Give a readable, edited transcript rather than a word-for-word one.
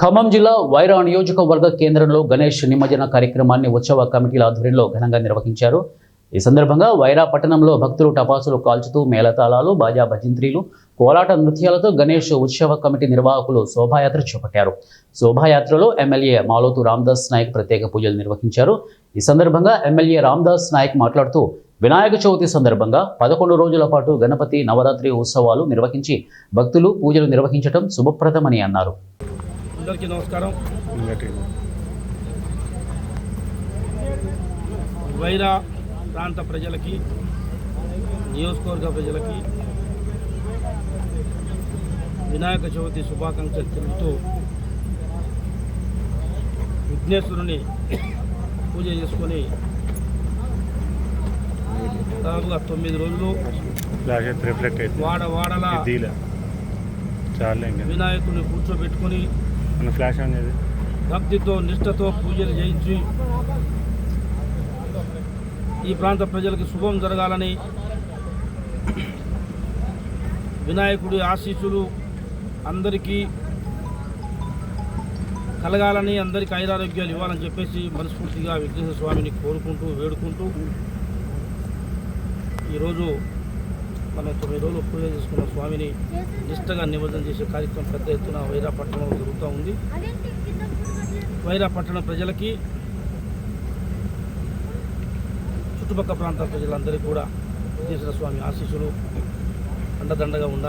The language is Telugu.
ఖమ్మం జిల్లా వైరా నియోజకవర్గ కేంద్రంలో గణేష్ నిమజ్జన కార్యక్రమాన్ని ఉత్సవ కమిటీల ఆధ్వర్యంలో ఘనంగా నిర్వహించారు. ఈ సందర్భంగా వైరా పట్టణంలో భక్తులు టపాసులు కాల్చుతూ మేళతాళాలు, బాజా భజంత్రీలు, కోలాట నృత్యాలతో గణేష్ ఉత్సవ కమిటీ నిర్వాహకులు శోభాయాత్ర చేపట్టారు. శోభాయాత్రలో ఎమ్మెల్యే మాలోతు రామదాస్ నాయక్ ప్రత్యేక పూజలు నిర్వహించారు. ఈ సందర్భంగా ఎమ్మెల్యే రామదాస్ నాయక్ మాట్లాడుతూ వినాయక చవితి సందర్భంగా 11 రోజుల పాటు గణపతి నవరాత్రి ఉత్సవాలు నిర్వహించి భక్తులు పూజలు నిర్వహించడం శుభప్రదమని అన్నారు. అందరికీ నమస్కారం. వైరా ప్రాంత ప్రజలకి, నియోజకవర్గ ప్రజలకి వినాయక చవితి శుభాకాంక్షలు తెలుపుతూ విఘ్నేశ్వరుని పూజ చేసుకొని దాదాపుగా 9 రోజులు వాడలా వినాయకుడిని కూర్చోబెట్టుకొని భక్తితో నిష్ఠతో పూజలు చేయించి ఈ ప్రాంత ప్రజలకు శుభం జరగాలని, వినాయకుడి ఆశీస్సులు అందరికీ కలగాలని, అందరికీ ఐరారోగ్యాలు ఇవ్వాలని చెప్పేసి మనస్ఫూర్తిగా విఘ్నేశ్వర స్వామిని కోరుకుంటూ వేడుకుంటూ ఈరోజు మనం 9 రోజులు పూజ చేసుకున్న స్వామిని నిష్ఠగా నిమజ్జనం చేసే కార్యక్రమం పెద్ద ఎత్తున వైరా పట్టణంలో జరుగుతూ ఉంది. వైరా పట్టణ ప్రజలకి, చుట్టుపక్కల ప్రాంతాల ప్రజలందరికీ కూడా విఘ్నేశ్వర స్వామి ఆశీస్సులు అండదండగా ఉండాలని